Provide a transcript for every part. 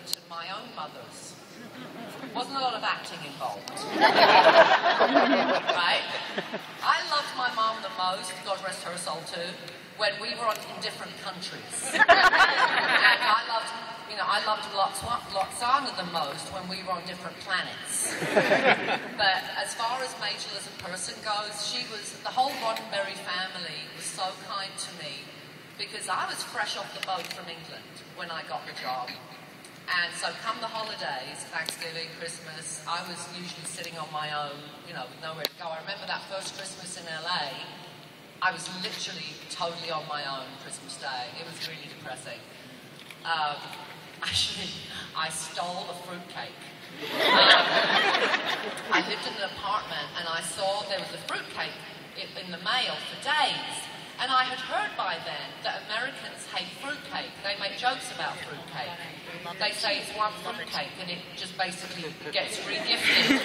to my own mother's. Wasn't a lot of acting involved. Right? I loved my mom the most, God rest her soul too, when we were in different countries. And I loved Lotsana the most when we were on different planets. But as far as Majel as a person goes, the whole Roddenberry family was so kind to me because I was fresh off the boat from England when I got the job. And so come the holidays, Thanksgiving, Christmas, I was usually sitting on my own, with nowhere to go. I remember that first Christmas in LA, I was literally totally on my own Christmas Day. It was really depressing. Actually, I stole a fruitcake. I lived in an apartment and I saw there was a fruitcake in the mail for days. And I had heard by then that Americans hate fruitcake. They make jokes about fruitcake. They say it's one fruitcake and it just basically gets re-gifted.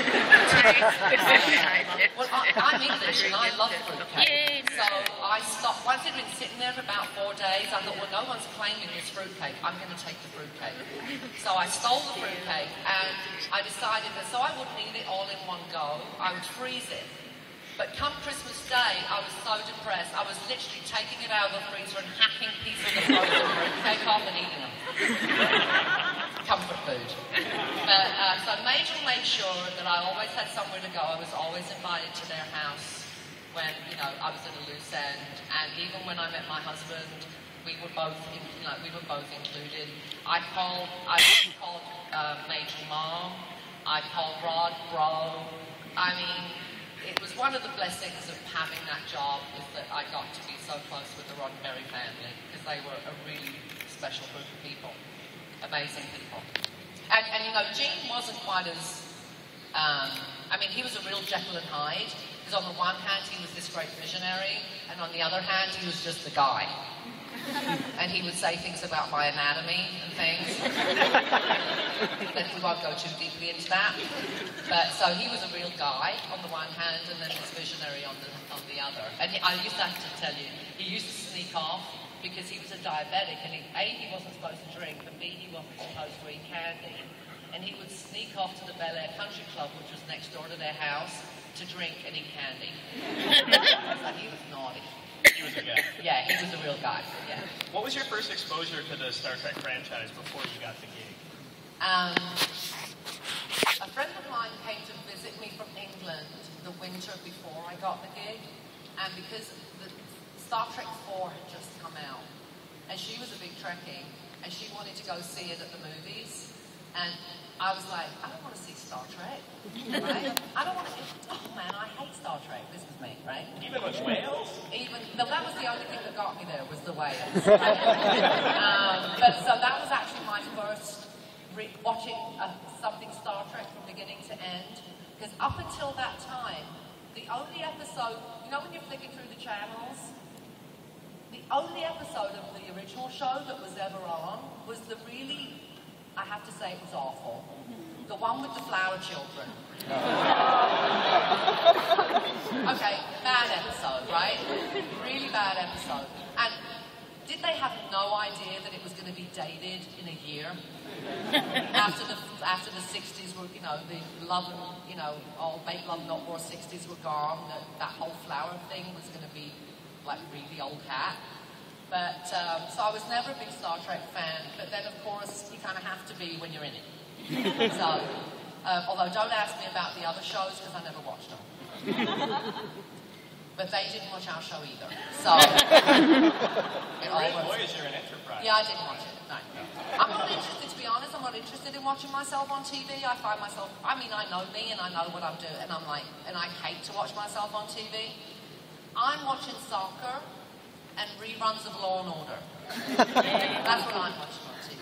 Well, I'm English and I love fruitcake. So I stopped. Once it had been sitting there for about 4 days, I thought, well, no one's claiming this fruitcake. I'm going to take the fruitcake. So I stole the fruitcake and I decided that so I wouldn't eat it all in one go, I would freeze it. But come Christmas Day, I was so depressed. I was literally taking it out of the freezer and hacking pieces of frozen fruitcake off and eating them. Comfort food. But so Majel made sure that I always had somewhere to go. I was always invited to their house when I was at a loose end. And even when I met my husband, we were both included. I called Majel Mom. I called Rod Bro. I mean, it was one of the blessings of having that job is that I got to be so close with the Roddenberry family because they were a really special group of people, amazing people. And Gene wasn't quite as, he was a real Jekyll and Hyde because on the one hand he was this great visionary and on the other hand he was just the guy. And he would say things about my anatomy and things. But we won't go too deeply into that. But so he was a real guy on the one hand, and then this visionary on the other. And I used to have to tell you, he used to sneak off because he was a diabetic, and he wasn't supposed to drink, but B, he wasn't supposed to eat candy. And he would sneak off to the Bel Air Country Club, which was next door to their house, to drink and eat candy. So he was naughty. He was a guy. Yeah, he was a real guy. Yeah. What was your first exposure to the Star Trek franchise before you got the gig? A friend of mine came to visit me from England the winter before I got the gig, and because the Star Trek 4 had just come out, and she was a big Trekkie, and she wanted to go see it at the movies, and I was like, I don't want to see Star Trek, right? I don't want to, oh man, I hate Star Trek. This was me, right? Even with whales? No, that was the only thing that got me there, was the whales. Right? But so that was actually my first watching something Star Trek from beginning to end, because up until that time, the only episode, when you're flicking through the channels, the only episode of the original show that was ever on was the really, I have to say it was awful. The one with the flower children. Okay, bad episode, right? Really bad episode. And did they have no idea that it was going to be dated in a year? After the 60s were, the love and, all make love not war 60s were gone, that whole flower thing was going to be like really old hat. But, so I was never a big Star Trek fan, but then of course you kind of have to be when you're in it. So, although don't ask me about the other shows because I never watched them. But they didn't watch our show either. So, Voyager and Enterprise. Yeah, I didn't watch it. No. I'm not interested, to be honest. I'm not interested in watching myself on TV. I find myself, I know me and I know what I'm doing, and and I hate to watch myself on TV. I'm watching soccer and reruns of Law and Order. That's what I'm watching on TV.